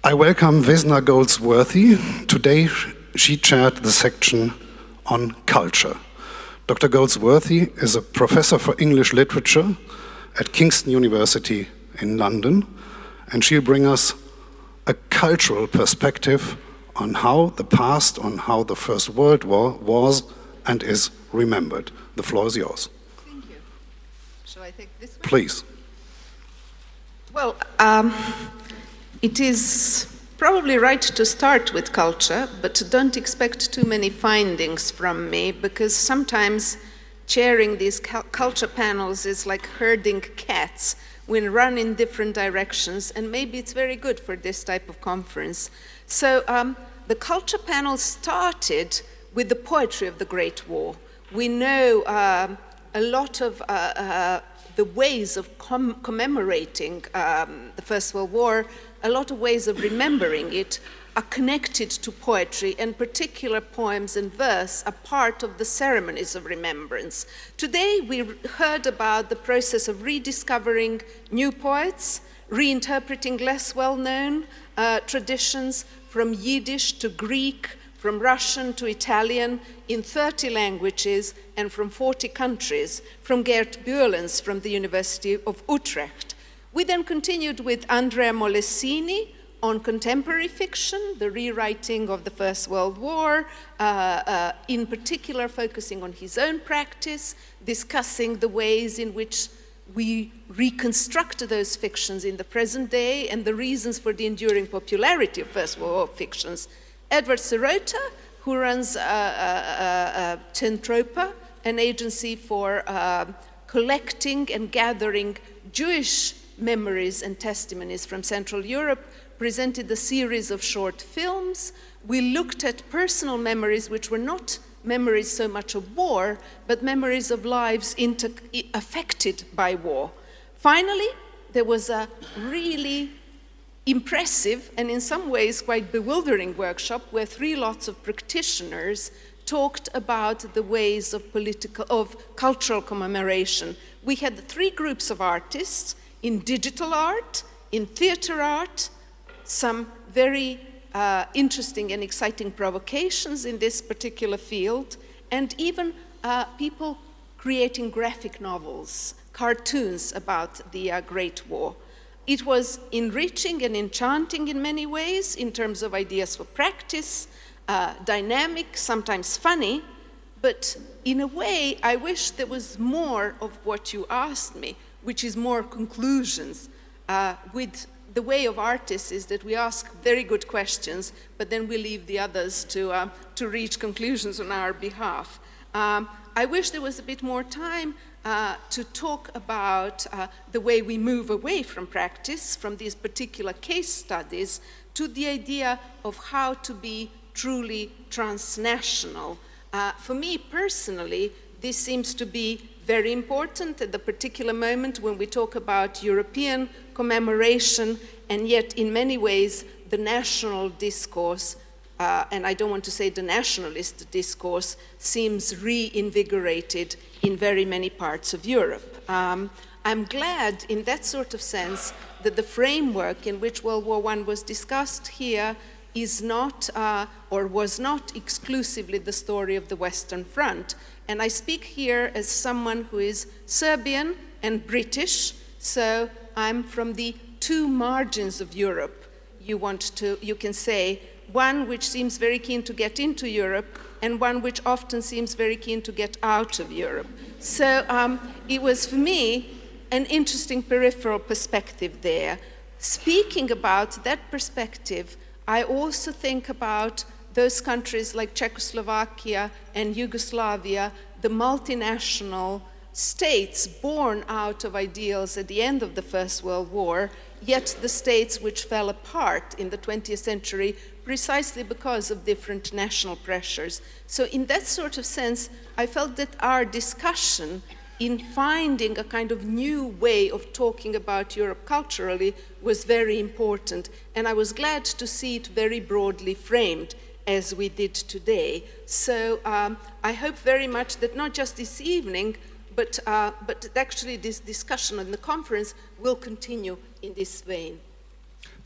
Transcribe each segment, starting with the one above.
I welcome Vesna Goldsworthy. Today she chaired the section on culture. Dr. Goldsworthy is a professor for English literature at Kingston University in London, and she'll bring us a cultural perspective on how the past, on how the First World War was and is remembered. The floor is yours. Thank you. Shall I take this one? Please. Well, it is probably right to start with culture, but don't expect too many findings from me, because sometimes chairing these culture panels is like herding cats. We run in different directions, and maybe it's very good for this type of conference. So the culture panel started with the poetry of the Great War. We know a lot of the ways of commemorating the First World War, a lot of ways of remembering it are connected to poetry, and particular poems and verse are part of the ceremonies of remembrance. Today we heard about the process of rediscovering new poets, reinterpreting less well-known traditions, from Yiddish to Greek, from Russian to Italian, in 30 languages and from 40 countries, from Geert Buurlens from the University of Utrecht. We then continued with Andrea Molesini on contemporary fiction, the rewriting of the First World War, in particular focusing on his own practice, discussing the ways in which we reconstruct those fictions in the present day and the reasons for the enduring popularity of First World War fictions. Edward Sirota, who runs Centennial, an agency for collecting and gathering Jewish memories and testimonies from Central Europe, presented a series of short films. We looked at personal memories which were not memories so much of war, but memories of lives affected by war. Finally, there was a really impressive and in some ways quite bewildering workshop where 3 lots of practitioners talked about the ways of cultural commemoration. We had 3 groups of artists in digital art, in theater art, some very interesting and exciting provocations in this particular field, and even people creating graphic novels, cartoons about the Great War. It was enriching and enchanting in many ways in terms of ideas for practice, dynamic, sometimes funny, but in a way I wish there was more of what you asked me, which is more conclusions. With the way of artists is that we ask very good questions, but then we leave the others to reach conclusions on our behalf. I wish there was a bit more time to talk about the way we move away from practice, from these particular case studies, to the idea of how to be truly transnational. For me personally, this seems to be very important at the particular moment when we talk about European commemoration, and yet in many ways the national discourse, and I don't want to say the nationalist discourse, seems reinvigorated in very many parts of Europe. I'm glad in that sort of sense that the framework in which World War I was discussed here is not, or was not exclusively the story of the Western Front. And I speak here as someone who is Serbian and British, so I'm from the 2 margins of Europe. You can say, one which seems very keen to get into Europe, and one which often seems very keen to get out of Europe. So it was for me an interesting peripheral perspective there. Speaking about that perspective, I also think about those countries like Czechoslovakia and Yugoslavia, the multinational states born out of ideals at the end of the First World War, yet the states which fell apart in the 20th century precisely because of different national pressures. So in that sort of sense, I felt that our discussion in finding a kind of new way of talking about Europe culturally was very important, and I was glad to see it very broadly framed as we did today. So I hope very much that not just this evening, but actually this discussion and the conference will continue in this vein.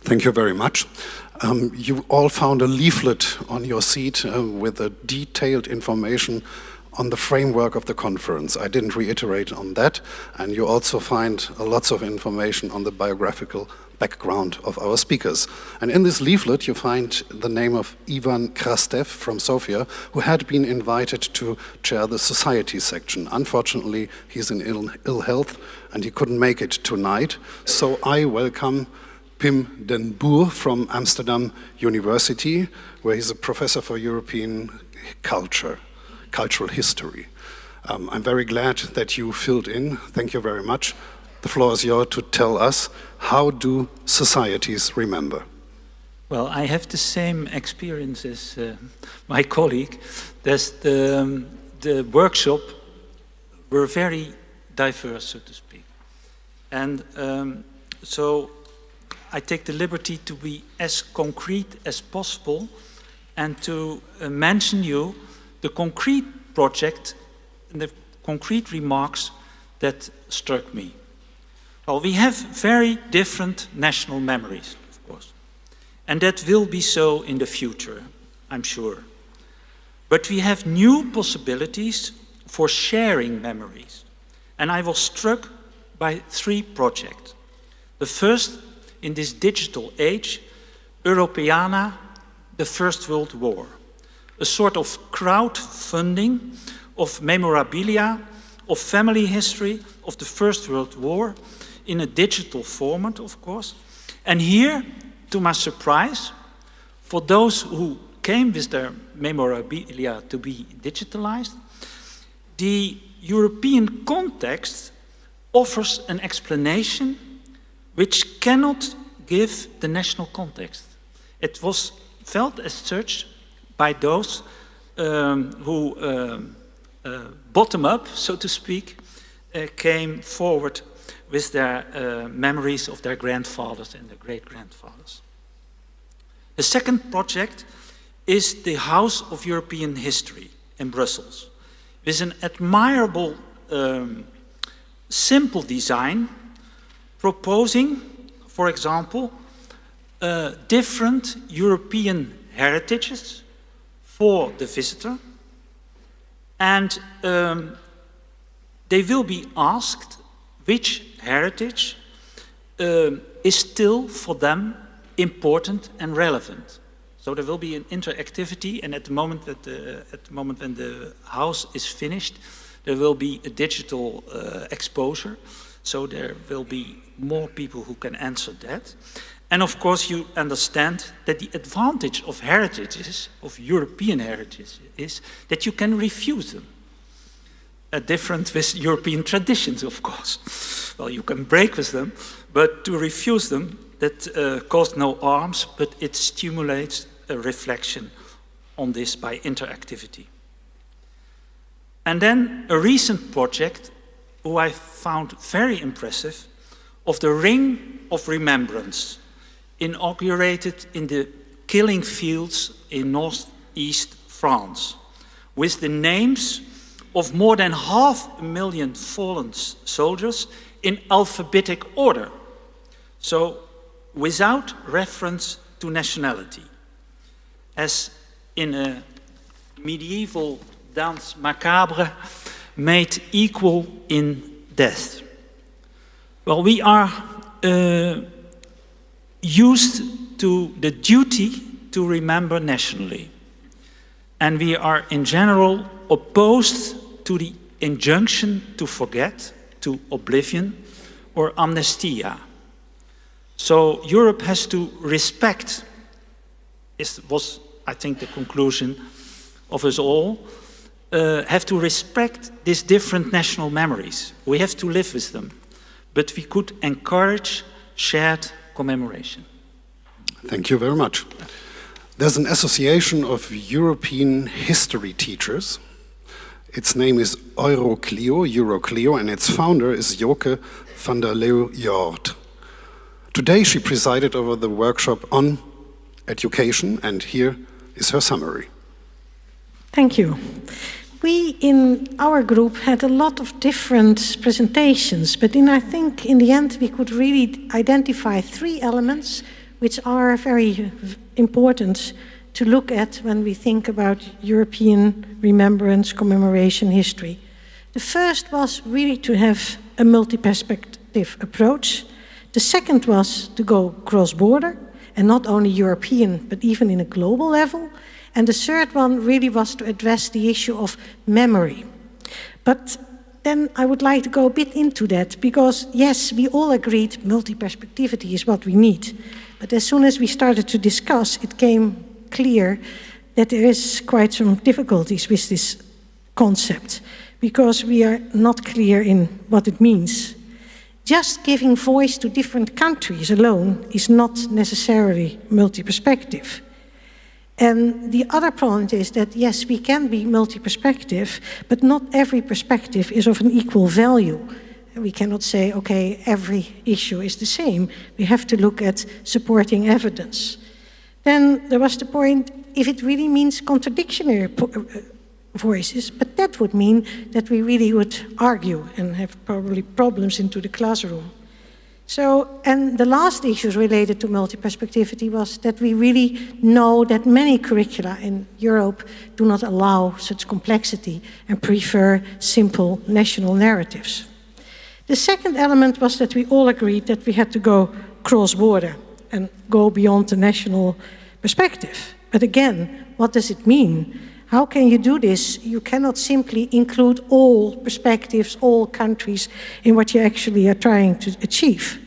Thank you very much. You all found a leaflet on your seat with a detailed information on the framework of the conference. I didn't reiterate on that, and you also find lots of information on the biographical background of our speakers. And in this leaflet you find the name of Ivan Krastev from Sofia, who had been invited to chair the society section. Unfortunately, he's in ill health and he couldn't make it tonight, so I welcome Pim den Boer from Amsterdam University, where he's a professor for European cultural history. I'm very glad that you filled in. Thank you very much. The floor is yours to tell us, how do societies remember? Well, I have the same experience as my colleague. The workshop were very diverse, so to speak. And so I take the liberty to be as concrete as possible and to mention you the concrete project and the concrete remarks that struck me. Well, we have very different national memories, of course, and that will be so in the future, I'm sure. But we have new possibilities for sharing memories, and I was struck by 3 projects. The first, in this digital age, Europeana, the First World War, a sort of crowdfunding of memorabilia, of family history of the First World War, in a digital format, of course. And here, to my surprise, for those who came with their memorabilia to be digitalized, the European context offers an explanation which cannot give the national context. It was felt as such by those who, bottom up, so to speak, came forward with their memories of their grandfathers and their great-grandfathers. The second project is the House of European History in Brussels, with an admirable, simple design, proposing, for example, different European heritages for the visitor, and they will be asked which heritage is still for them important and relevant. So there will be an interactivity, and at the moment when the house is finished, there will be a digital exposure. So there will be more people who can answer that. And of course you understand that the advantage of heritages, of European heritage, is that you can refuse them. Different with European traditions, of course. Well, you can break with them, but to refuse them, that costs no harms, but it stimulates a reflection on this by interactivity. And then a recent project, who I found very impressive, of the Ring of Remembrance, inaugurated in the killing fields in northeast France, with the names of more than 500,000 fallen soldiers in alphabetic order, so without reference to nationality, as in a medieval danse macabre, made equal in death. Well, we are used to the duty to remember nationally, and we are in general opposed to the injunction to forget, to oblivion, or amnestia. So Europe has to respect, this was, I think, the conclusion of us all, have to respect these different national memories. We have to live with them, but we could encourage shared commemoration. Thank you very much. There's an association of European history teachers. Its name is Euroclio, and its founder is Joke van der Leeuw-Roord. Today she presided over the workshop on education, and here is her summary. Thank you. We in our group had a lot of different presentations, but I think in the end we could really identify 3 elements which are very important to look at when we think about European remembrance, commemoration, history. The first was really to have a multi-perspective approach. The second was to go cross-border, and not only European, but even in a global level. And the third one really was to address the issue of memory. But then I would like to go a bit into that, because yes, we all agreed multi-perspectivity is what we need. But as soon as we started to discuss, it came clear that there is quite some difficulties with this concept, because we are not clear in what it means. Just giving voice to different countries alone is not necessarily multi-perspective. And the other point is that, yes, we can be multi-perspective, but not every perspective is of an equal value. We cannot say, okay, every issue is the same. We have to look at supporting evidence. Then there was the point, if it really means contradictory voices, but that would mean that we really would argue and have probably problems into the classroom. So, and the last issue related to multi-perspectivity was that we really know that many curricula in Europe do not allow such complexity and prefer simple national narratives. The second element was that we all agreed that we had to go cross-border and go beyond the national perspective. But again, what does it mean? How can you do this? You cannot simply include all perspectives, all countries in what you actually are trying to achieve.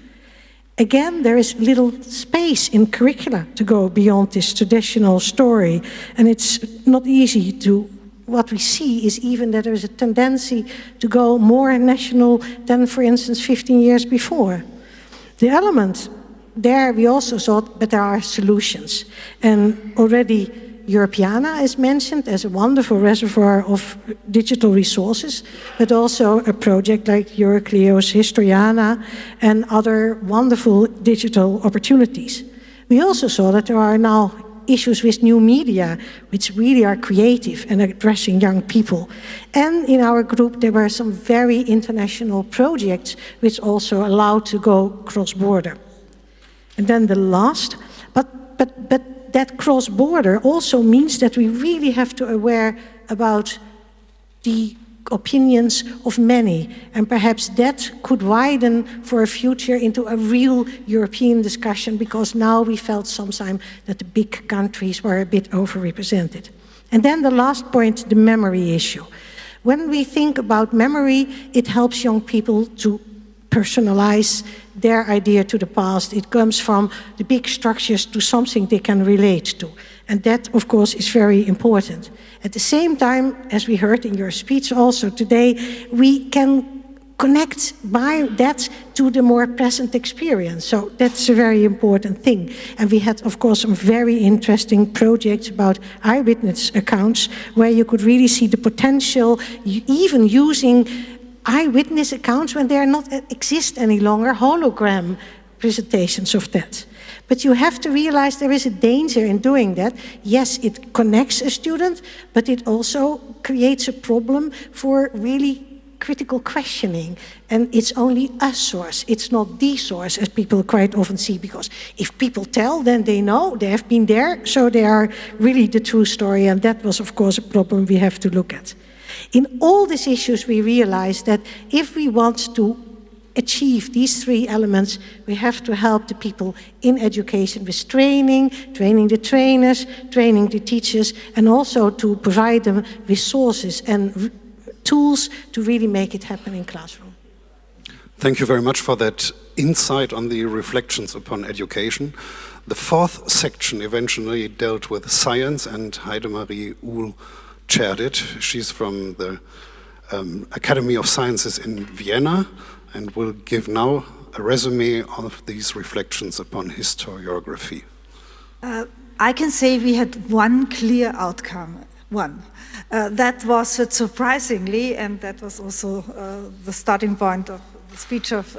Again, there is little space in curricula to go beyond this traditional story, and it's not easy to. What we see is even that there is a tendency to go more national than, for instance, 15 years before. The element there we also thought, but there are solutions. And already Europeana is mentioned as a wonderful reservoir of digital resources, but also a project like Eurocleo's Historiana and other wonderful digital opportunities. We also saw that there are now issues with new media, which really are creative and addressing young people. And in our group, there were some very international projects which also allow to go cross-border. And then the last, but that cross-border also means that we really have to aware about the opinions of many, and perhaps that could widen for a future into a real European discussion, because now we felt sometimes that the big countries were a bit overrepresented. And then the last point, the memory issue. When we think about memory, it helps young people to personalize their idea to the past. It comes from the big structures to something they can relate to. And that, of course, is very important. At the same time, as we heard in your speech also today, we can connect by that to the more present experience. So that's a very important thing. And we had, of course, some very interesting projects about eyewitness accounts, where you could really see the potential, even using eyewitness accounts when they are not exist any longer, hologram presentations of that. But you have to realize there is a danger in doing that. Yes, it connects a student, but it also creates a problem for really critical questioning. And it's only a source, it's not the source, as people quite often see, because if people tell, then they know, they have been there, so they are really the true story, and that was, of course, a problem we have to look at. In all these issues, we realize that if we want to achieve these three elements, we have to help the people in education with training the trainers, training the teachers, and also to provide them resources and tools to really make it happen in classroom. Thank you very much for that insight on the reflections upon education. The fourth section eventually dealt with science, and Heidemarie Uhl chaired it. She's from the Academy of Sciences in Vienna, and will give now a resume of these reflections upon historiography. I can say we had one clear outcome, that was surprisingly, and that was also the starting point of the speech of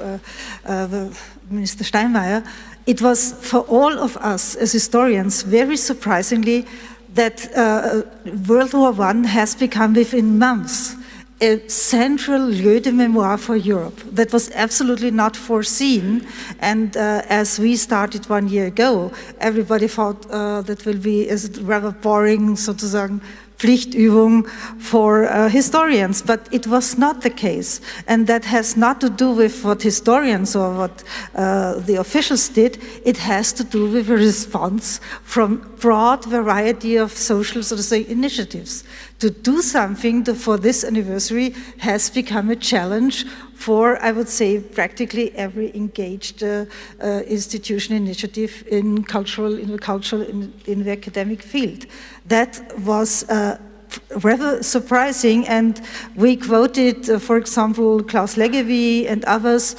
the Minister Steinmeier, it was for all of us as historians very surprisingly that World War I has become within months a central lieu de mémoire for Europe. That was absolutely not foreseen, and as we started 1 year ago, everybody thought that will be a rather boring, sozusagen, Pflichtübung for historians, but it was not the case. And that has not to do with what historians or what the officials did. It has to do with a response from broad variety of social, so to say, initiatives. To do something for this anniversary has become a challenge for, I would say, practically every engaged institution initiative in the academic field. That was rather surprising, and we quoted, for example, Klaus Leggevi and others.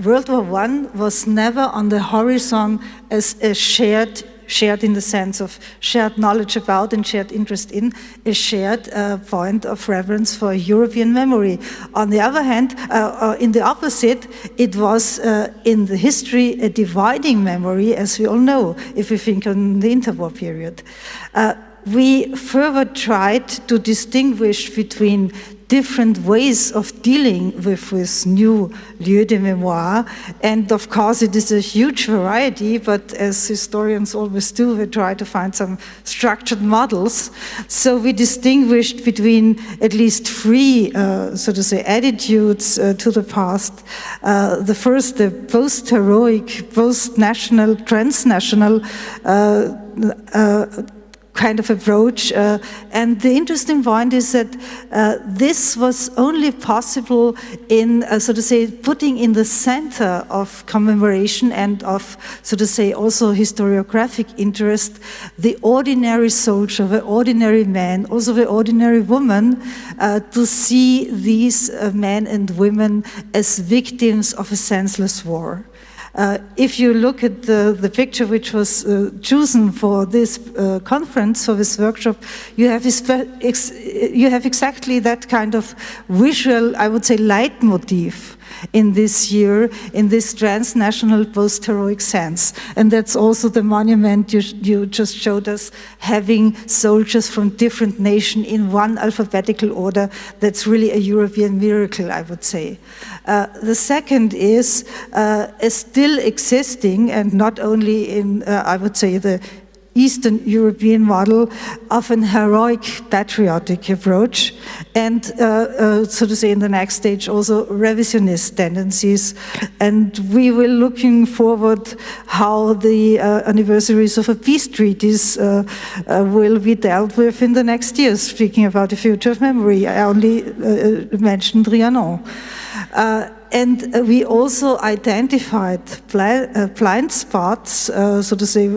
World War I was never on the horizon as a shared in the sense of shared knowledge about and shared interest in, a shared point of reference for European memory. On the other hand, in the opposite, it was in the history a dividing memory, as we all know, if we think on the interwar period. We further tried to distinguish between different ways of dealing with this new lieu de mémoire, and of course it is a huge variety, but as historians always do, we try to find some structured models. So we distinguished between at least three, so to say, attitudes to the past. The first, the post-heroic, post-national, transnational kind of approach, and the interesting point is that this was only possible in, so to say, putting in the center of commemoration and of, so to say, also historiographic interest, the ordinary soldier, the ordinary man, also the ordinary woman, to see these men and women as victims of a senseless war. If you look at the picture which was chosen for this conference, for this workshop, you have exactly that kind of visual, I would say, leitmotif in this year, in this transnational post-heroic sense. And that's also the monument you just showed us, having soldiers from different nations in one alphabetical order. That's really a European miracle, I would say. The second is still existing, and not only in, I would say, the Eastern European model of an heroic patriotic approach, and so to say in the next stage also revisionist tendencies. And we were looking forward how the anniversaries of a peace treaties will be dealt with in the next years, speaking about the future of memory. I only mentioned Trianon. And we also identified blind spots, so to say,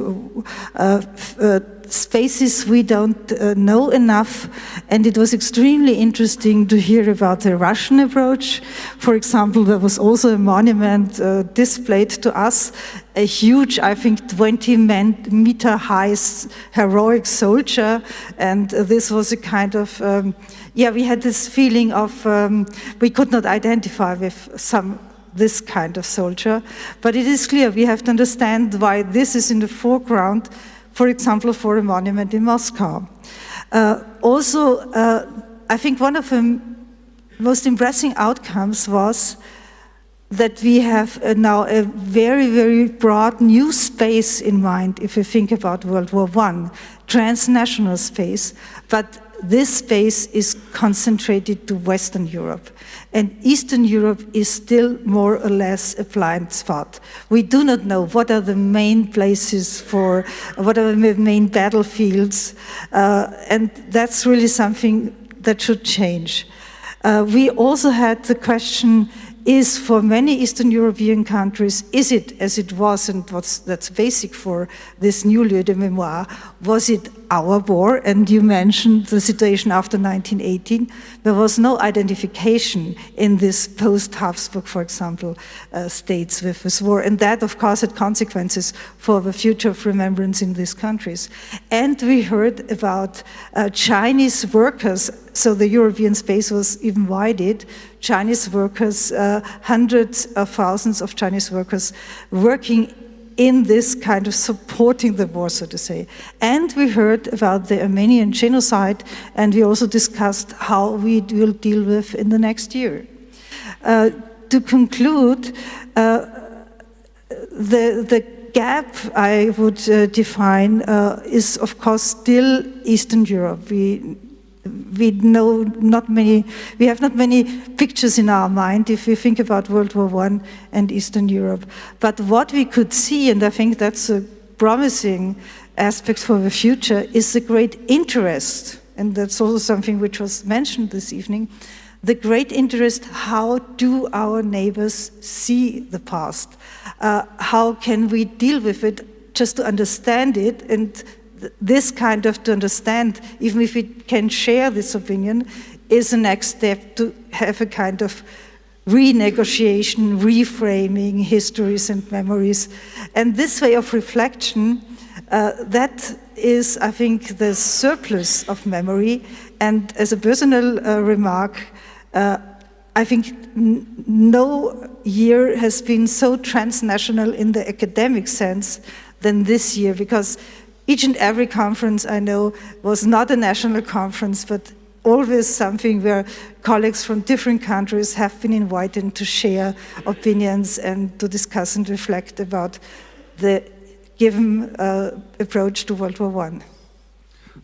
spaces we don't know enough, and it was extremely interesting to hear about the Russian approach. For example, there was also a monument displayed to us, a huge, I think, 20-meter high heroic soldier, and this was a kind of we had this feeling of we could not identify with this kind of soldier, but it is clear we have to understand why this is in the foreground, for example, for a monument in Moscow. Also, I think one of the most impressive outcomes was that we have now a very, very broad new space in mind if you think about World War I, transnational space, but this space is concentrated to Western Europe, and Eastern Europe is still more or less a blind spot. We do not know what are the main places for, what are the main battlefields, and that's really something that should change. We also had the question, is for many Eastern European countries, is it as it was, and that's basic for this new lieu de mémoire, was it our war? And you mentioned the situation after 1918. There was no identification in this post-Habsburg, for example, states with this war. And that, of course, had consequences for the future of remembrance in these countries. And we heard about Chinese workers, so the European space was even widened. Chinese workers, hundreds of thousands of Chinese workers working in this kind of supporting the war, so to say. And we heard about the Armenian genocide, and we also discussed how we will deal with in the next year. To conclude, the gap I would define is, of course, still Eastern Europe. We know we have not many pictures in our mind if we think about World War I and Eastern Europe. But what we could see, and I think that's a promising aspect for the future, is the great interest, and that's also something which was mentioned this evening, the great interest, how do our neighbors see the past? How can we deal with it just to understand it? And this kind of to understand, even if we can share this opinion, is the next step to have a kind of renegotiation, reframing histories and memories. And this way of reflection, that is, I think, the surplus of memory. And as a personal remark, I think no year has been so transnational in the academic sense than this year, because each and every conference I know was not a national conference, but always something where colleagues from different countries have been invited to share opinions and to discuss and reflect about the given approach to World War I.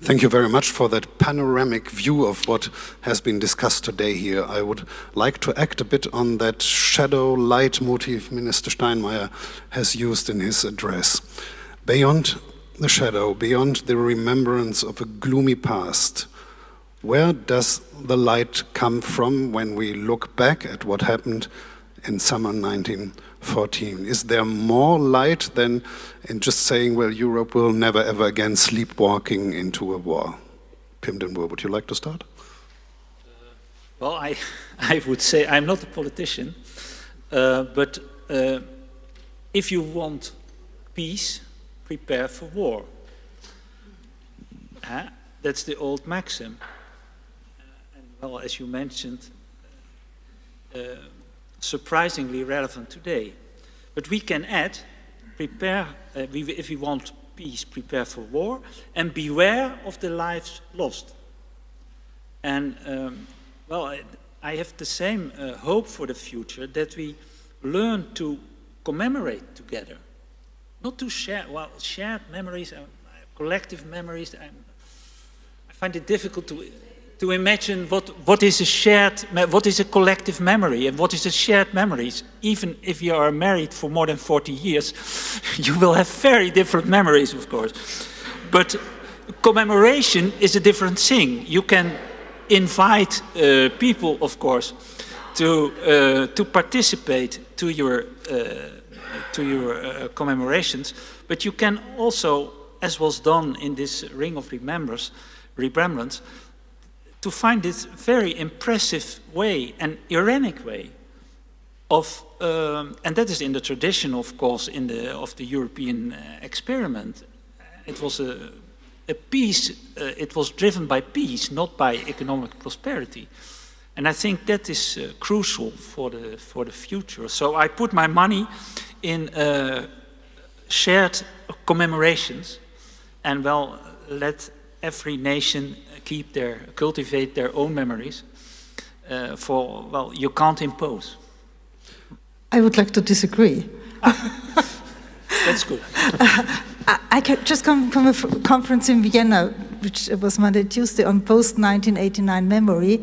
Thank you very much for that panoramic view of what has been discussed today here. I would like to act a bit on that shadow light motif Minister Steinmeier has used in his address. Beyond the shadow, beyond the remembrance of a gloomy past, where does the light come from when we look back at what happened in summer 1914? Is there more light than in just saying, well, Europe will never ever again sleepwalking into a war? Pim den Boer, would you like to start? Well, I would say I'm not a politician, but if you want peace, prepare for war. That's the old maxim. And well, as you mentioned, surprisingly relevant today. But we can add, prepare, if we want peace, prepare for war, and beware of the lives lost. And well, I have the same hope for the future, that we learn to commemorate together. Not to share, well, shared memories, collective memories. I find it difficult to imagine what is a collective memory and what is a shared memories. Even if you are married for more than 40 years, you will have very different memories, of course. But commemoration is a different thing. You can invite people, of course, to participate to your commemorations, but you can also, as was done in this Ring of Remembrance, to find this very impressive way, an ironic way of, and that is in the tradition, of course, of the European experiment. It was a peace. It was driven by peace, not by economic prosperity. And I think that is crucial for the future. So I put my money in shared commemorations, and well, let every nation cultivate their own memories. Well, you can't impose. I would like to disagree. That's good. I just come from a conference in Vienna, which was Monday, Tuesday, on post-1989 memory.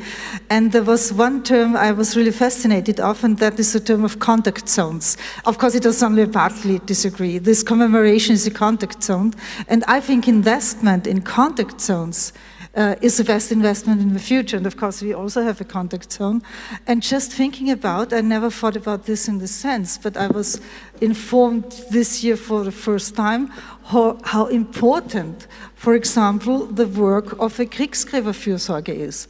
And there was one term I was really fascinated of, and that is the term of contact zones. Of course, it does only partly disagree. This commemoration is a contact zone. And I think investment in contact zones is the best investment in the future. And of course, we also have a contact zone. And just thinking about, I never thought about this in this sense, but I was informed this year for the first time how important, for example, the work of a Kriegsgräberfürsorge is.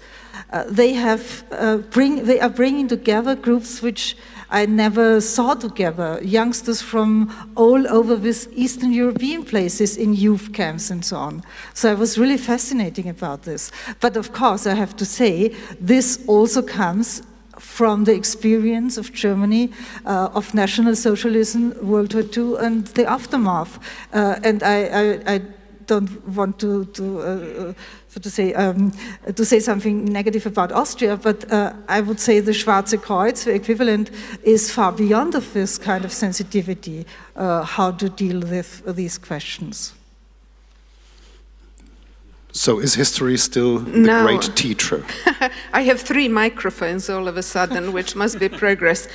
They are bringing together groups which I never saw together, youngsters from all over these Eastern European places in youth camps and so on. So I was really fascinating about this. But of course, I have to say, this also comes from the experience of Germany, of National Socialism, World War II, and the aftermath. And I don't want to say something negative about Austria, but I would say the Schwarze Kreuz, the equivalent, is far beyond of this kind of sensitivity, how to deal with these questions. So is history still the great teacher? I have 3 microphones all of a sudden, which must be progress.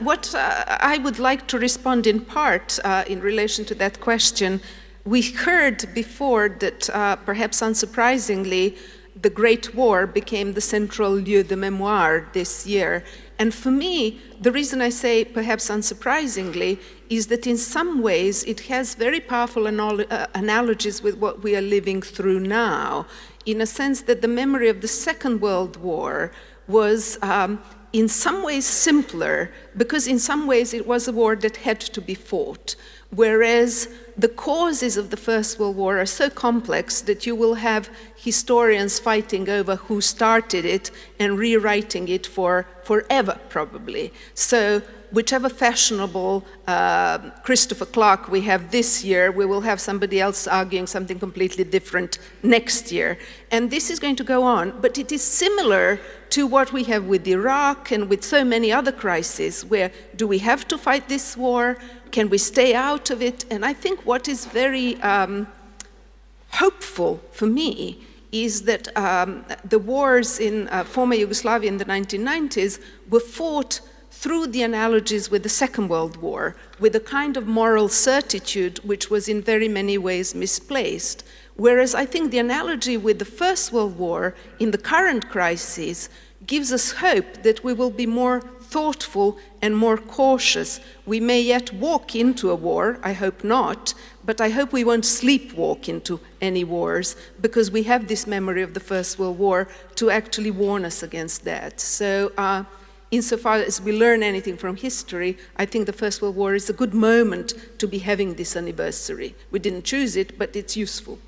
What I would like to respond in part in relation to that question, we heard before that perhaps unsurprisingly, the Great War became the central lieu de mémoire this year. And for me, the reason I say perhaps unsurprisingly is that in some ways it has very powerful analogies with what we are living through now, in a sense that the memory of the Second World War was in some ways simpler, because in some ways it was a war that had to be fought, whereas the causes of the First World War are so complex that you will have historians fighting over who started it and rewriting it for forever, probably. So whichever fashionable Christopher Clark we have this year, we will have somebody else arguing something completely different next year. And this is going to go on, but it is similar to what we have with Iraq and with so many other crises, where do we have to fight this war? Can we stay out of it? And I think what is very hopeful for me is that the wars in former Yugoslavia in the 1990s were fought through the analogies with the Second World War, with a kind of moral certitude which was in very many ways misplaced. Whereas I think the analogy with the First World War in the current crisis gives us hope that we will be more thoughtful and more cautious. We may yet walk into a war, I hope not, but I hope we won't sleepwalk into any wars, because we have this memory of the First World War to actually warn us against that. So insofar as we learn anything from history, I think the First World War is a good moment to be having this anniversary. We didn't choose it, but it's useful.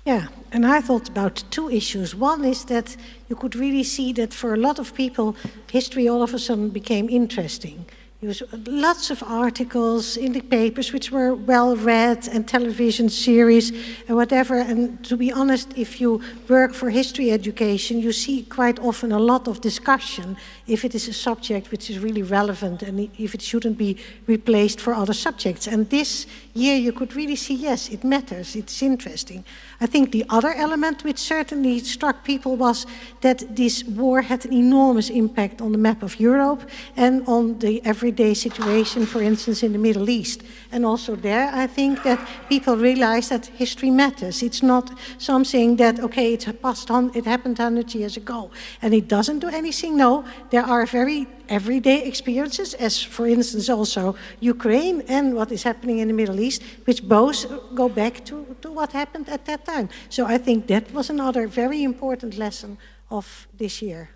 Yeah, and I thought about 2 issues. One is that you could really see that for a lot of people, history all of a sudden became interesting. There was lots of articles in the papers which were well read, and television series and whatever. And to be honest, if you work for history education, you see quite often a lot of discussion if it is a subject which is really relevant and if it shouldn't be replaced for other subjects. And this year you could really see, yes, it matters, it's interesting. I think the other element which certainly struck people was that this war had an enormous impact on the map of Europe and on the everyday situation, for instance, in the Middle East. And also there, I think that people realize that history matters. It's not something that, okay, it happened 100 years ago, and it doesn't do anything. No, there are very everyday experiences, as for instance also Ukraine and what is happening in the Middle East, which both go back to what happened at that time. So I think that was another very important lesson of this year.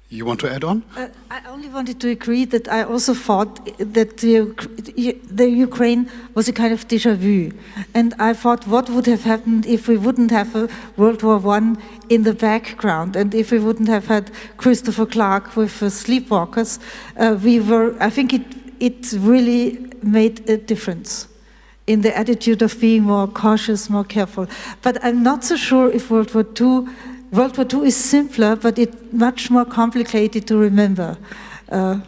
You want to add on? I only wanted to agree that I also thought that the Ukraine was a kind of déjà vu. And I thought, what would have happened if we wouldn't have a World War I in the background, and if we wouldn't have had Christopher Clark with Sleepwalkers? I think it really made a difference in the attitude of being more cautious, more careful. But I'm not so sure if World War II is simpler, but it's much more complicated to remember.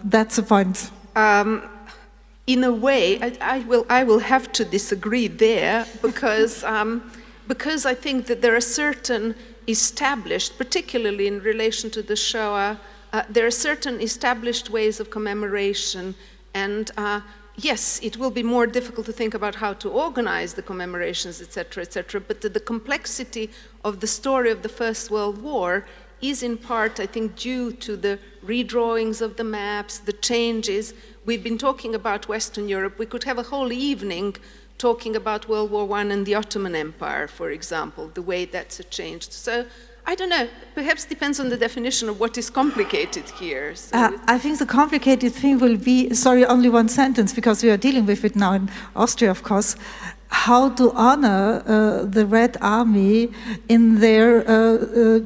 That's the point. In a way, I will have to disagree there, because I think that there are certain established, particularly in relation to the Shoah, there are certain established ways of commemoration, and yes, it will be more difficult to think about how to organize the commemorations, etc., but the complexity of the story of the First World War is in part, I think, due to the redrawings of the maps, the changes. We've been talking about Western Europe. We could have a whole evening talking about World War I and the Ottoman Empire, for example, the way that's changed. So I don't know, perhaps depends on the definition of what is complicated here. So I think the complicated thing will be, sorry, only one sentence, because we are dealing with it now in Austria, of course. how to honor the Red Army in their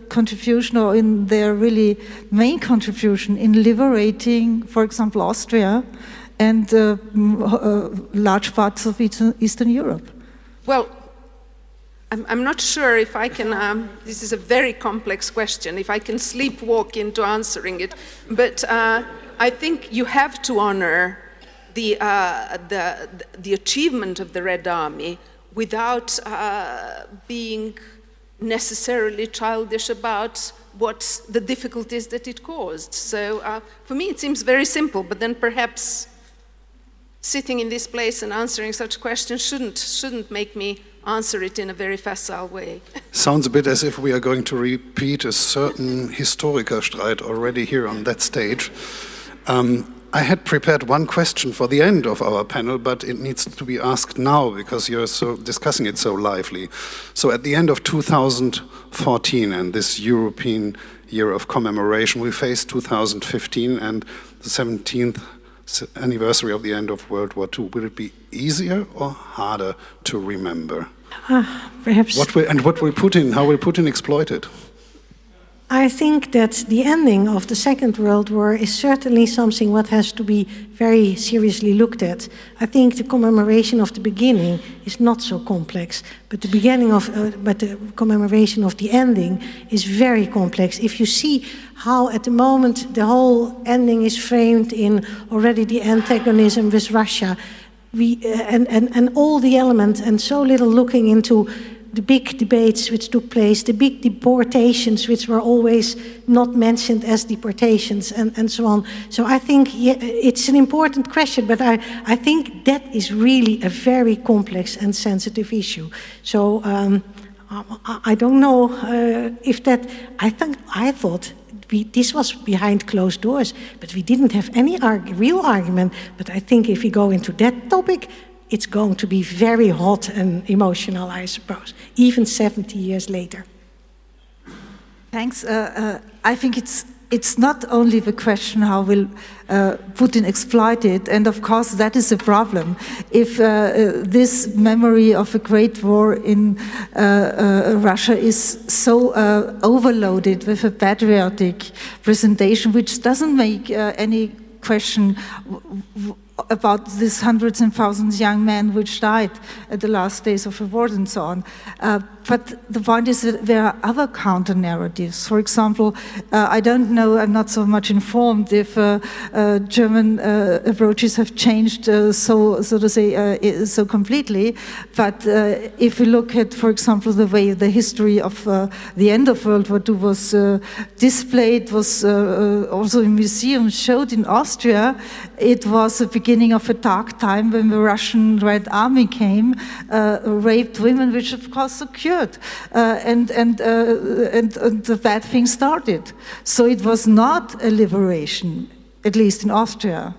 contribution, or in their really main contribution in liberating, for example, Austria and large parts of Eastern Europe. Well, I'm not sure if I can, this is a very complex question, if I can sleepwalk into answering it, but I think you have to honor the achievement of the Red Army without being necessarily childish about what the difficulties that it caused. So for me it seems very simple, but then perhaps sitting in this place and answering such questions shouldn't make me answer it in a very facile way. Sounds a bit as if we are going to repeat a certain Historikerstreit already here on that stage. I had prepared one question for the end of our panel, but it needs to be asked now because you're so discussing it so lively. So at the end of 2014 and this European Year of Commemoration, we face 2015 and the 17th anniversary of the end of World War II. Will it be easier or harder to remember? Perhaps. How will Putin exploit it? I think that the ending of the Second World War is certainly something what has to be very seriously looked at. I think the commemoration of the beginning is not so complex, but the commemoration of the ending is very complex. If you see how at the moment the whole ending is framed in already the antagonism with Russia, and all the elements, and so little looking into the big debates which took place, the big deportations which were always not mentioned as deportations, and so on. So I think it's an important question, but I think that is really a very complex and sensitive issue. So I don't know if that, I thought this was behind closed doors, but we didn't have any real argument. But I think if we go into that topic, it's going to be very hot and emotional, I suppose, even 70 years later. Thanks. I think it's not only the question how will Putin exploit it, and of course that is a problem. If this memory of a great war in Russia is so overloaded with a patriotic presentation, which doesn't make any question about these hundreds and thousands of young men which died at the last days of the war and so on. But the point is that there are other counter-narratives. For example, I don't know, I'm not so much informed if German approaches have changed so to say, so completely. But if we look at, for example, the way the history of the end of World War II was displayed, was also in museums showed in Austria, it was the beginning of a dark time when the Russian Red Army came, raped women, which of course occurred, and the bad thing started. So it was not a liberation, at least in Austria.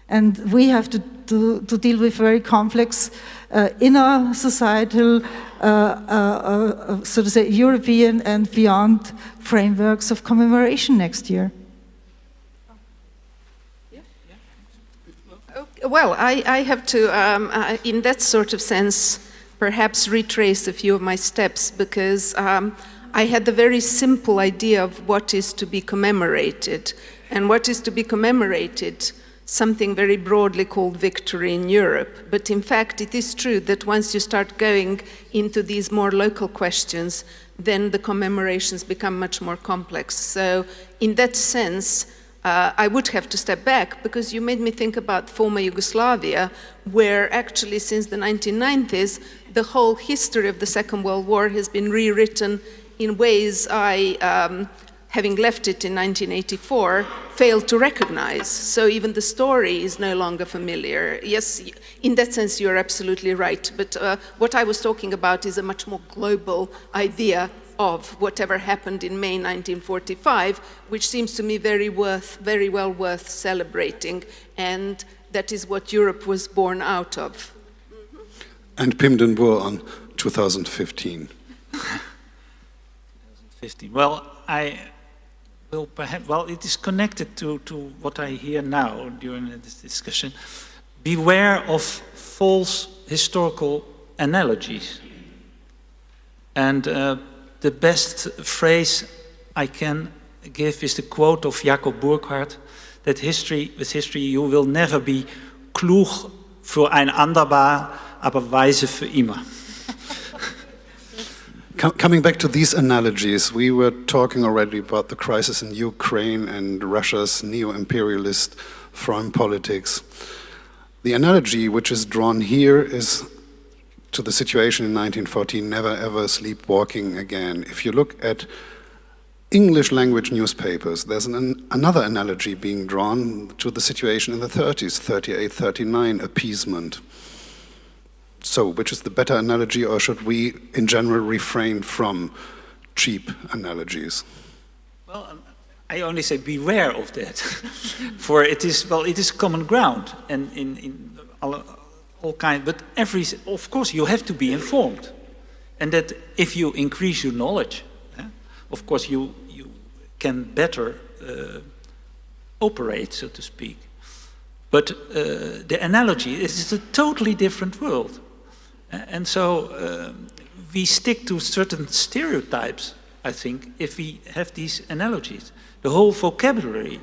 And we have to deal with very complex inner societal, so to say, European and beyond frameworks of commemoration next year. Well, I have to, in that sort of sense, perhaps retrace a few of my steps, because I had the very simple idea of what is to be commemorated. And what is to be commemorated, something very broadly called victory in Europe. But in fact, it is true that once you start going into these more local questions, then the commemorations become much more complex. So in that sense, I would have to step back, because you made me think about former Yugoslavia, where actually since the 1990s, the whole history of the Second World War has been rewritten in ways I, having left it in 1984, failed to recognize. So even the story is no longer familiar. Yes, in that sense, you're absolutely right. But what I was talking about is a much more global idea of whatever happened in May 1945, which seems to me very well worth celebrating, and that is what Europe was born out of. And Pim den Boer on 2015. 2015. Well, I will perhaps, well, it is connected to what I hear now during this discussion. Beware of false historical analogies. And the best phrase I can give is the quote of Jacob Burckhardt, that with history you will never be klug für ein andermal, aber weise für immer. Coming back to these analogies, we were talking already about the crisis in Ukraine and Russia's neo-imperialist foreign politics. The analogy which is drawn here is to the situation in 1914, never ever sleepwalking again. If you look at English language newspapers, there's another analogy being drawn to the situation in the 30s, 38, 39, appeasement. So, which is the better analogy, or should we, in general, refrain from cheap analogies? Well, I only say beware of that, for it is common ground, and in all kinds. But of course, you have to be informed, and that if you increase your knowledge, of course, you can better operate, so to speak. But the analogy is a totally different world. And so we stick to certain stereotypes, I think, if we have these analogies. The whole vocabulary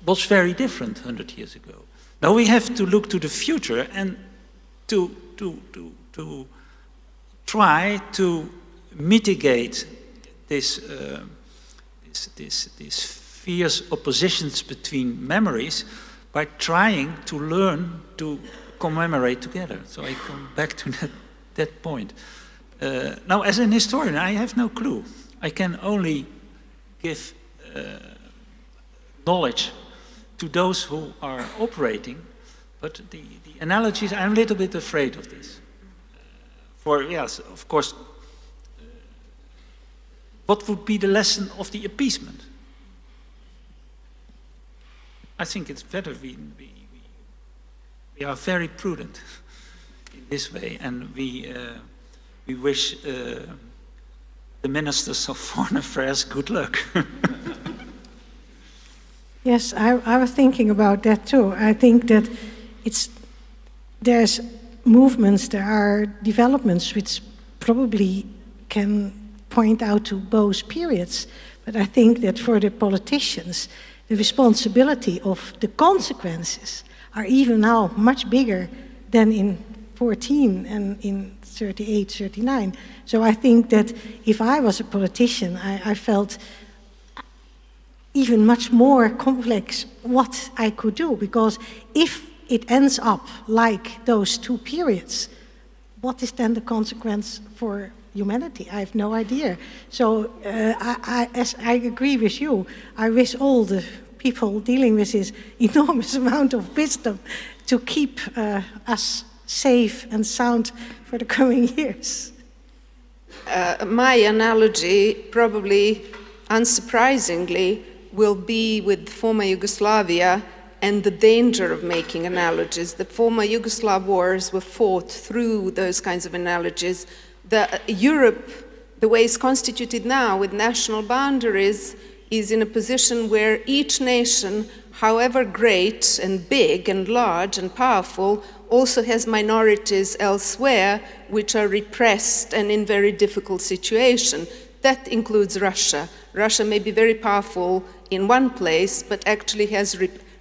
was very different 100 years ago. Now we have to look to the future and to try to mitigate these fierce oppositions between memories by trying to learn to commemorate together. So I come back to that point. Now, as an historian, I have no clue. I can only give knowledge to those who are operating, but the analogies, I'm a little bit afraid of this. Yes, of course, what would be the lesson of the appeasement? I think it's better we are very prudent in this way, and we wish the ministers of foreign affairs good luck. Yes, I was thinking about that too. I think that there's movements, there are developments which probably can point out to both periods, but I think that for the politicians, the responsibility of the consequences are even now much bigger than in 14 and in 38, 39. So I think that if I was a politician, I felt even much more complex what I could do, because if it ends up like those two periods, what is then the consequence for humanity? I have no idea. So as I agree with you, I wish all the people dealing with this enormous amount of wisdom to keep us safe and sound for the coming years. My analogy, probably unsurprisingly, will be with former Yugoslavia and the danger of making analogies. The former Yugoslav wars were fought through those kinds of analogies. Europe, the way it's constituted now with national boundaries, is in a position where each nation, however great and big and large and powerful, also has minorities elsewhere which are repressed and in very difficult situation. That includes Russia. Russia may be very powerful in one place, but actually has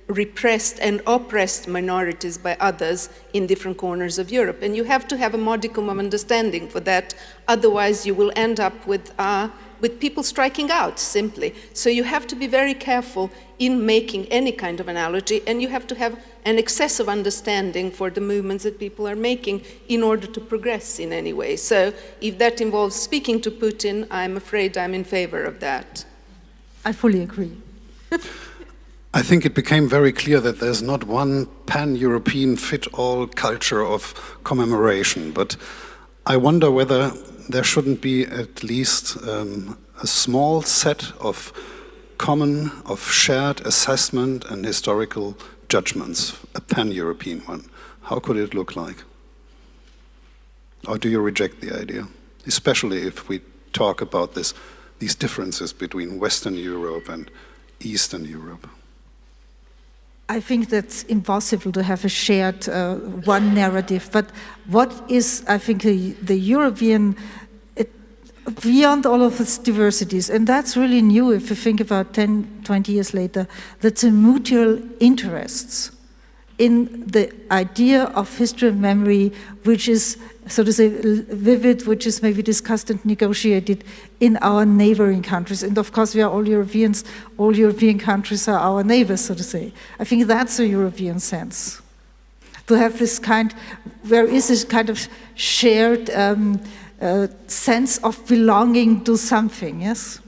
repressed and oppressed minorities by others in different corners of Europe. And you have to have a modicum of understanding for that, otherwise you will end up with people striking out, simply. So you have to be very careful in making any kind of analogy, and you have to have an excessive understanding for the movements that people are making in order to progress in any way. So if that involves speaking to Putin, I'm afraid I'm in favor of that. I fully agree. I think it became very clear that there's not one pan-European fit-all culture of commemoration, but I wonder whether there shouldn't be at least a small set of common, of shared assessment and historical judgments, a pan-European one. How could it look like? Or do you reject the idea? Especially if we talk about these differences between Western Europe and Eastern Europe. I think that's impossible to have a shared one narrative. But what is, I think, the European, beyond all of its diversities, and that's really new if you think about 10, 20 years later, that's a mutual interests in the idea of history and memory, which is, so to say, vivid, which is maybe discussed and negotiated in our neighboring countries. And of course, we are all Europeans. All European countries are our neighbors, so to say. I think that's a European sense. To have this kind, there is this kind of shared sense of belonging to something, yes?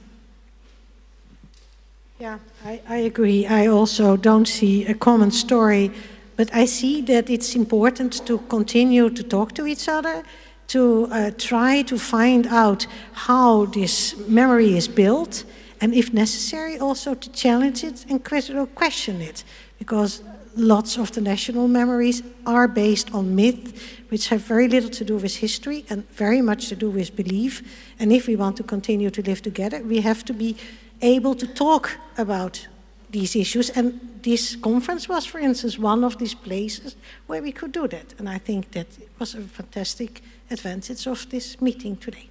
Yeah, I agree. I also don't see a common story, but I see that it's important to continue to talk to each other, to try to find out how this memory is built, and if necessary, also to challenge it and question it, because lots of the national memories are based on myth, which have very little to do with history and very much to do with belief. And if we want to continue to live together, we have to be able to talk about these issues. And this conference was, for instance, one of these places where we could do that. And I think that it was a fantastic advantage of this meeting today.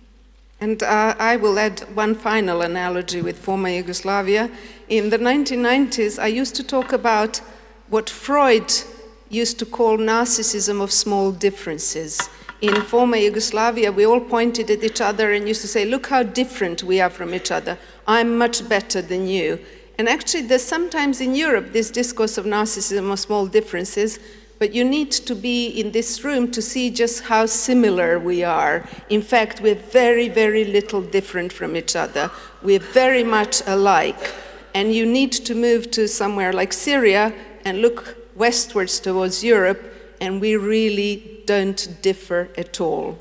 And I will add one final analogy with former Yugoslavia. In the 1990s, I used to talk about what Freud used to call narcissism of small differences. In former Yugoslavia, we all pointed at each other and used to say, look how different we are from each other. I'm much better than you. And actually, there's sometimes in Europe this discourse of narcissism of small differences, but you need to be in this room to see just how similar we are. In fact, we're very, very little different from each other. We're very much alike. And you need to move to somewhere like Syria and look westwards towards Europe, and we really don't differ at all.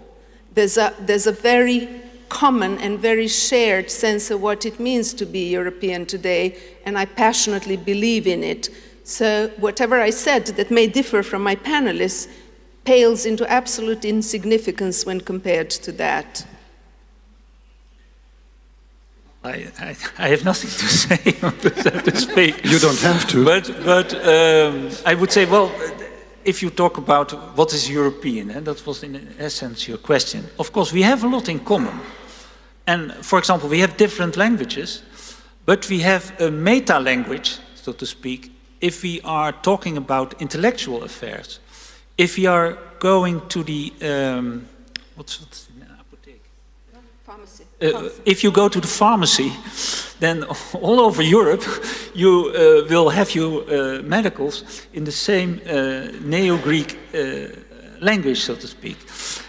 There's a very common and very shared sense of what it means to be European today, and I passionately believe in it. So whatever I said that may differ from my panelists pales into absolute insignificance when compared to that. I have nothing to say, so to speak. You don't have to. But I would say, well, if you talk about what is European, and that was in essence your question, of course we have a lot in common. And for example, we have different languages, but we have a meta-language, so to speak, if we are talking about intellectual affairs. If we are going to the, what's in the apotheek? Pharmacy. If you go to the pharmacy, then all over Europe you will have your medicals in the same Neo-Greek language, so to speak.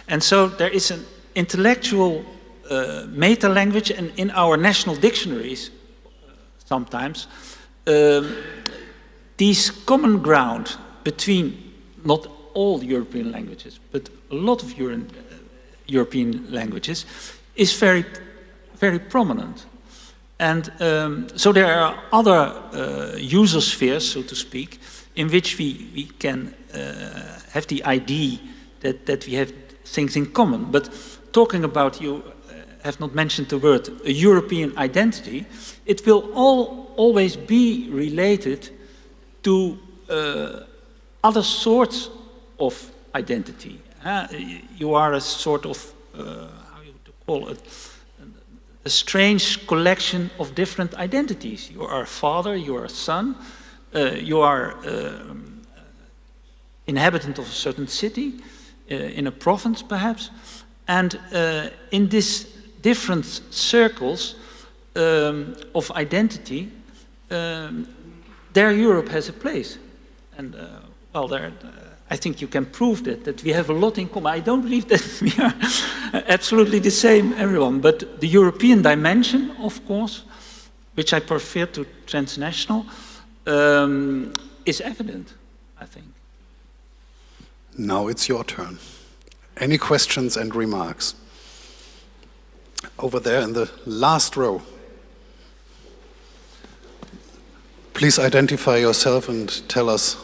And so there is an intellectual meta-language, and in our national dictionaries, sometimes, these common ground between not all European languages, but a lot of European languages, is very, very prominent. And so there are other user spheres, so to speak, in which we can have the idea that we have things in common. But talking about, you have not mentioned the word, a European identity, it will always be related to other sorts of identity. You are a sort of, how you would call it, a strange collection of different identities. You are a father, you are a son, you are inhabitant of a certain city, in a province perhaps, and in these different circles of identity, there Europe has a place. And well, there, I think you can prove that we have a lot in common. I don't believe that we are absolutely the same, everyone, but the European dimension, of course, which I prefer to transnational, is evident, I think. Now it's your turn. Any questions and remarks? Over there in the last row. Please identify yourself and tell us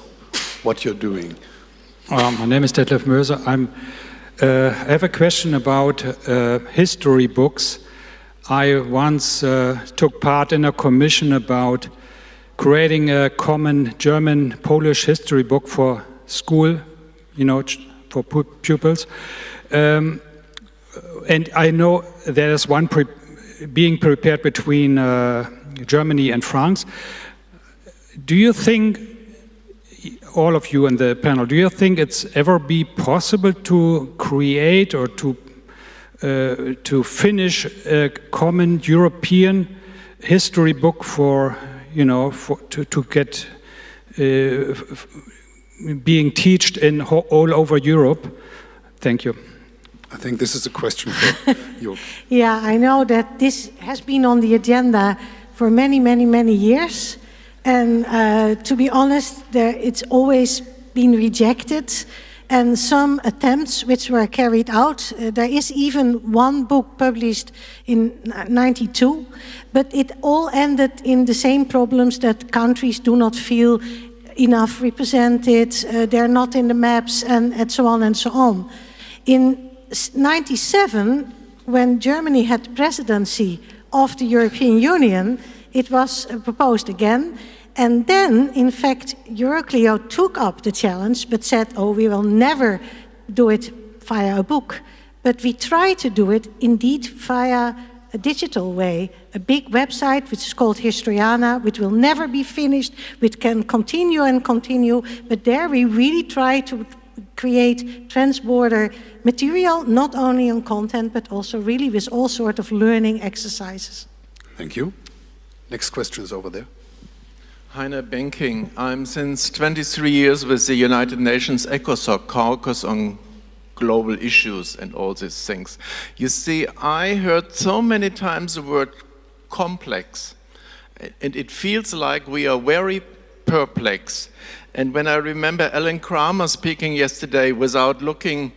what you're doing. My name is Detlef Möser. I have a question about history books. I once took part in a commission about creating a common German-Polish history book for school, for pupils. And I know there's one being prepared between Germany and France. Do you think, all of you in the panel, do you think it's ever be possible to create or to finish a common European history book for, to get being taught in all over Europe? Thank you. I think this is a question for you. Yeah, I know that this has been on the agenda for many, many, many years. And to be honest, it's always been rejected. And some attempts which were carried out, there is even one book published in 1992, but it all ended in the same problems, that countries do not feel enough represented, they're not in the maps, and so on and so on. In 1997, when Germany had the presidency of the European Union, it was proposed again. And then, in fact, Euroclio took up the challenge, but said, oh, we will never do it via a book. But we try to do it, indeed, via a digital way, a big website, which is called Historyana, which will never be finished, which can continue and continue. But there we really try to create trans-border material, not only on content, but also really with all sorts of learning exercises. Thank you. Next question is over there. Heiner Benking. I'm since 23 years with the United Nations ECOSOC, Caucus on Global Issues and all these things. You see, I heard so many times the word complex, and it feels like we are very perplex. And when I remember Alan Kramer speaking yesterday without looking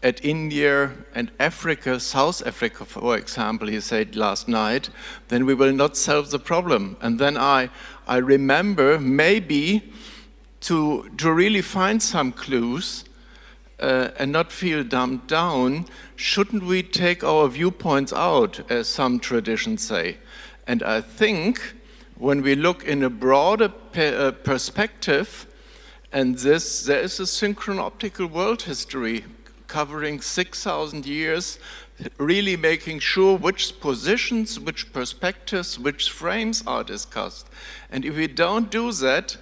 at India and Africa, South Africa, for example, he said last night, then we will not solve the problem. And then I remember maybe to really find some clues and not feel dumbed down, shouldn't we take our viewpoints out, as some traditions say? And I think when we look in a broader perspective, and there is a synchronoptical world history covering 6,000 years, really making sure which positions, which perspectives, which frames are discussed. And if we don't do that,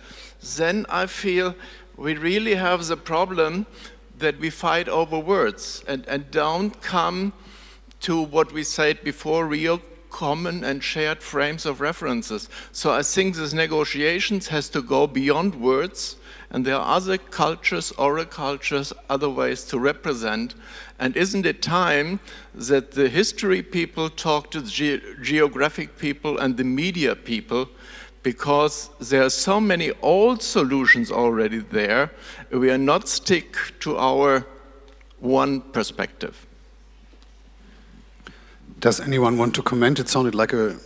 then I feel we really have the problem that we fight over words and don't come to what we said before, real common and shared frames of references. So I think these negotiations has to go beyond words, and there are other cultures, oral cultures, other ways to represent. And isn't it time that the history people talk to the geographic people and the media people, because there are so many old solutions already there, we are not stick to our one perspective. Does anyone want to comment? It sounded like a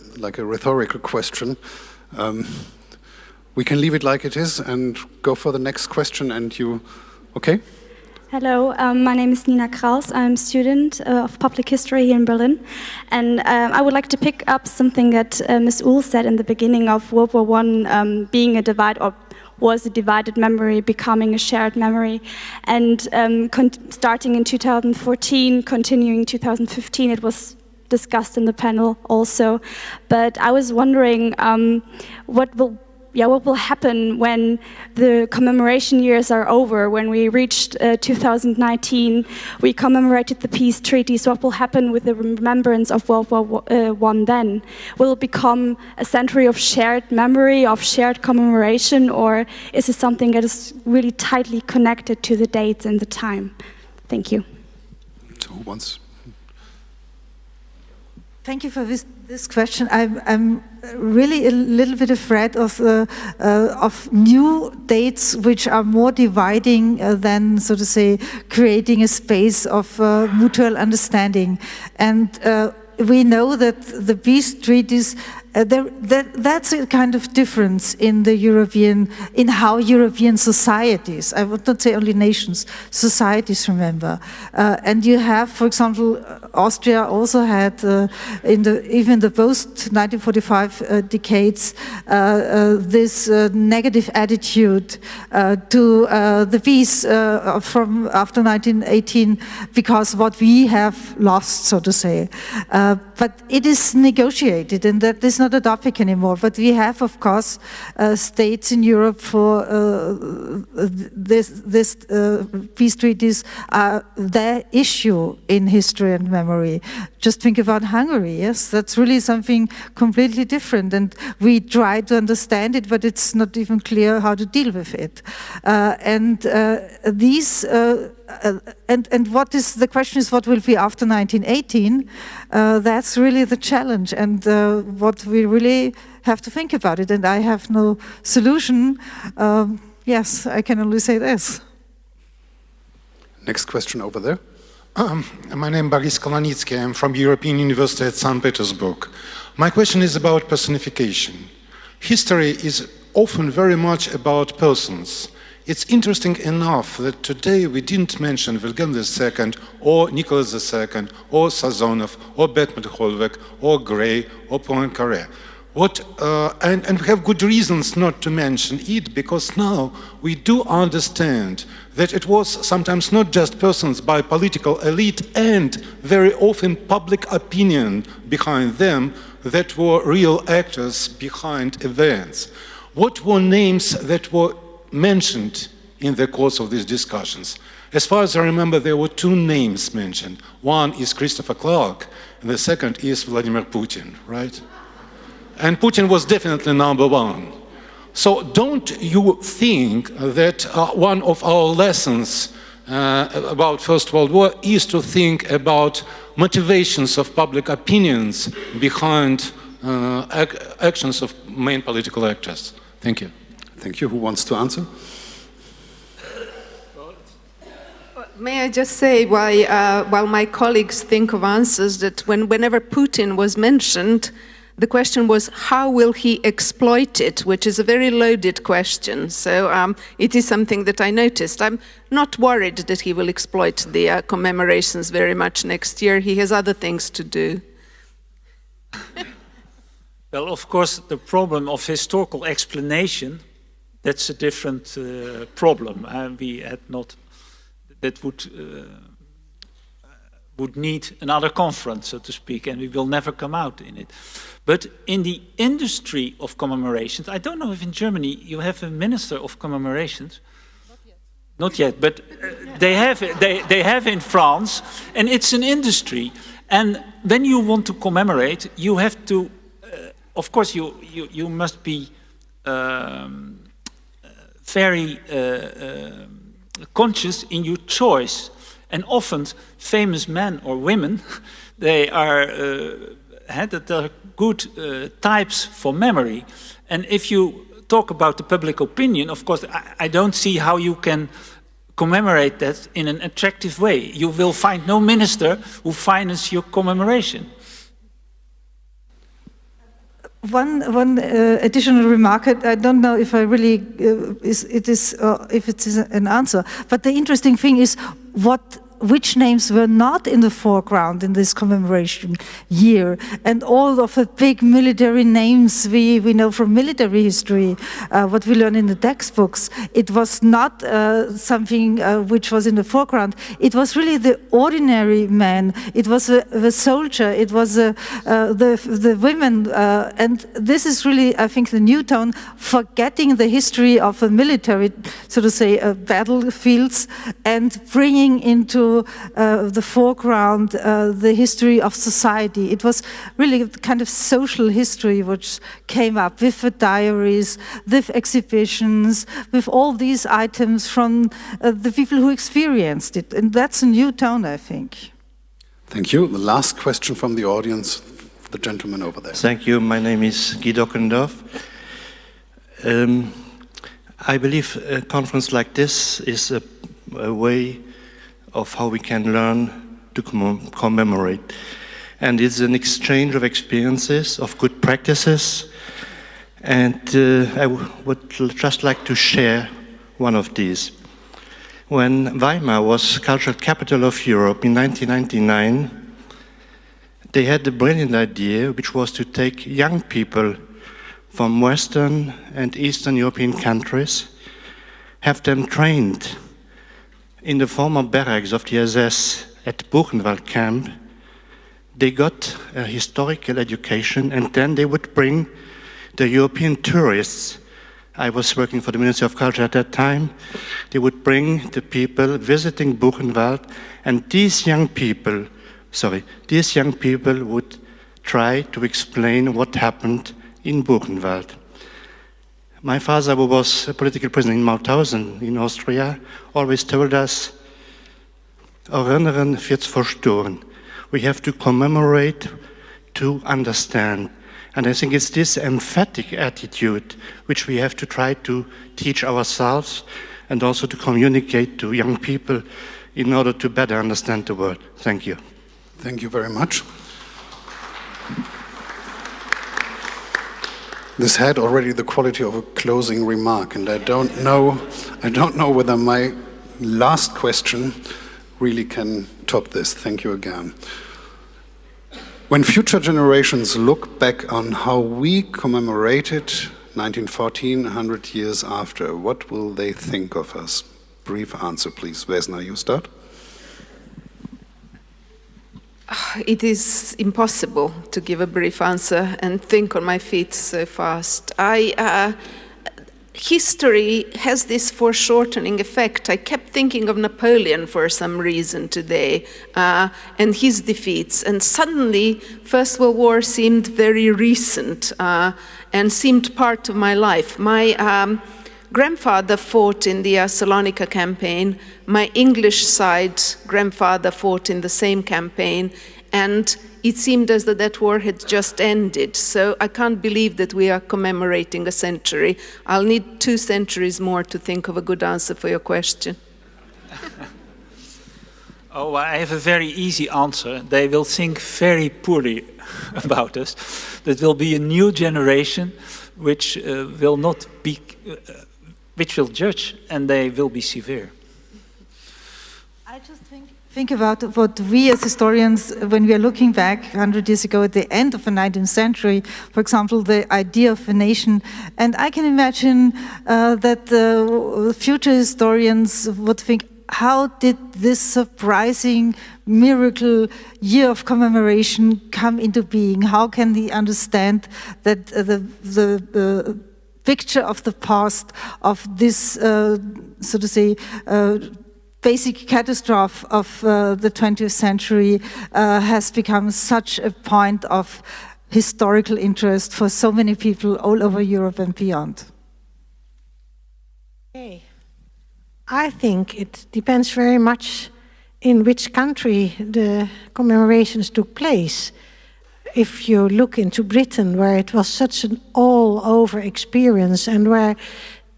rhetorical question. We can leave it like it is and go for the next question. And you, okay? Hello, my name is Nina Kraus. I'm a student of public history here in Berlin. And I would like to pick up something that Ms. Uhl said in the beginning of World War I being a divide, or was a divided memory becoming a shared memory. And starting in 2014, continuing 2015, it was discussed in the panel also. But I was wondering what will happen when the commemoration years are over, when we reached 2019, we commemorated the peace treaties. What will happen with the remembrance of World War I then? Will it become a century of shared memory, of shared commemoration, or is it something that is really tightly connected to the dates and the time? Thank you. So who wants? Thank you for this question. I'm really a little bit afraid of new dates which are more dividing than, so to say, creating a space of mutual understanding. And we know that the peace treaties That's a kind of difference in how European societies, I would not say only nations, societies remember. And you have, for example, Austria also had, even the post-1945 decades, this negative attitude to the peace from after 1918, because what we have lost, so to say. But it is negotiated, and that is not a topic anymore. But we have, of course, states in Europe for this peace treaties are their issue in history and memory. Just think about Hungary, yes? That's really something completely different, and we try to understand it, but it's not even clear how to deal with it. And what is the question is what will be after 1918? That's really the challenge, and what we really have to think about it. And I have no solution. Yes, I can only say this. Next question over there. My name is Boris Kolonitsky. I'm from European University at St. Petersburg. My question is about personification. History is often very much about persons. It's interesting enough that today we didn't mention Wilhelm II, or Nicholas II, or Sazonov, or Bethmann Hollweg, or Gray, or Poincaré. And we have good reasons not to mention it, because now we do understand that it was sometimes not just persons by political elite and very often public opinion behind them that were real actors behind events. What were names that were mentioned in the course of these discussions? As far as I remember, there were two names mentioned. One is Christopher Clark, and the second is Vladimir Putin, right? And Putin was definitely number one. So don't you think that one of our lessons about First World War is to think about motivations of public opinions behind actions of main political actors? Thank you. Thank you. Who wants to answer? May I just say, while my colleagues think of answers, that whenever Putin was mentioned, the question was, how will he exploit it, which is a very loaded question. So it is something that I noticed. I'm not worried that he will exploit the commemorations very much next year. He has other things to do. Well, of course, the problem of historical explanation, that's a different problem. We had not, that would need another conference, so to speak, and we will never come out in it. But in the industry of commemorations, I don't know if in Germany you have a minister of commemorations. Not yet, but they have in France, and it's an industry. And when you want to commemorate, you have to, of course, you must be very conscious in your choice. And often, famous men or women, they are good types for memory. And if you talk about the public opinion, of course, I don't see how you can commemorate that in an attractive way. You will find no minister who finances your commemoration. One additional remark. I don't know if I really if it is an answer. But the interesting thing is which names were not in the foreground in this commemoration year, and all of the big military names we know from military history, what we learn in the textbooks. It was not something which was in the foreground. It was really the ordinary man. It was the soldier. It was the women, and this is really, I think, the new tone, forgetting the history of the military, so to say, battlefields, and bringing into the foreground the history of society. It was really a kind of social history which came up with the diaries, with exhibitions, with all these items from the people who experienced it. And that's a new tone, I think. Thank you. The last question from the audience, the gentleman over there. Thank you. My name is Guy Dockendorf. I believe a conference like this is a way of how we can learn to commemorate. And it's an exchange of experiences, of good practices. And I would just like to share one of these. When Weimar was cultural capital of Europe in 1999, they had the brilliant idea, which was to take young people from Western and Eastern European countries, have them trained in the former barracks of the SS at Buchenwald camp. They got a historical education, and then they would bring the European tourists. I was working for the Ministry of Culture at that time. They would bring the people visiting Buchenwald, and these young people would try to explain what happened in Buchenwald. My father, who was a political prisoner in Mauthausen in Austria, always told us, erinnern wird's verstoren. We have to commemorate to understand. And I think it's this emphatic attitude which we have to try to teach ourselves and also to communicate to young people in order to better understand the world. Thank you. Thank you very much. This had already the quality of a closing remark, and I don't know whether my last question really can top this. Thank you again. When future generations look back on how we commemorated 1914, 100 years after, what will they think of us? Brief answer, please. Vesna, you start. It is impossible to give a brief answer and think on my feet so fast. History has this foreshortening effect. I kept thinking of Napoleon for some reason today and his defeats. And suddenly, First World War seemed very recent and seemed part of my life. My grandfather fought in the Salonika campaign. My English side grandfather fought in the same campaign. And it seemed as though that war had just ended. So I can't believe that we are commemorating a century. I'll need 2 centuries more to think of a good answer for your question. Oh, I have a very easy answer. They will think very poorly about us. There will be a new generation which will not be, which will judge, and they will be severe. I just think about what we as historians, when we are looking back 100 years ago at the end of the 19th century, for example, the idea of a nation, and I can imagine that future historians would think, how did this surprising miracle year of commemoration come into being? How can we understand that the picture of the past, of this, so to say, basic catastrophe of the 20th century has become such a point of historical interest for so many people all over Europe and beyond? Okay. I think it depends very much in which country the commemorations took place. If you look into Britain, where it was such an all-over experience and where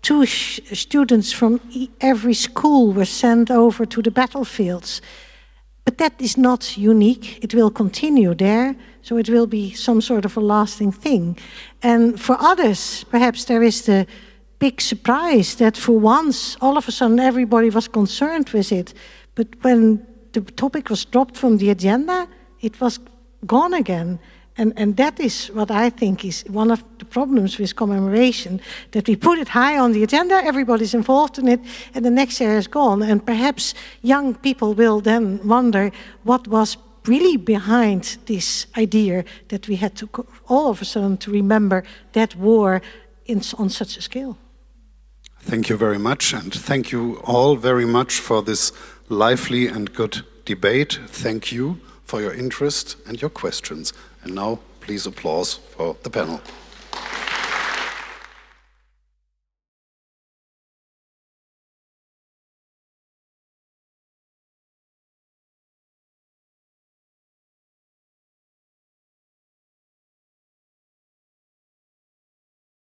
2 students from every school were sent over to the battlefields. But that is not unique. It will continue there, so it will be some sort of a lasting thing. And for others, perhaps there is the big surprise that for once, all of a sudden, everybody was concerned with it. But when the topic was dropped from the agenda, it was gone again. And that is what I think is one of the problems with commemoration, that we put it high on the agenda, everybody's involved in it, and the next year is gone. And perhaps young people will then wonder what was really behind this idea that we had to all of a sudden to remember that war on such a scale. Thank you very much, and thank you all very much for this lively and good debate. Thank you for your interest and your questions. And now, please applause for the panel.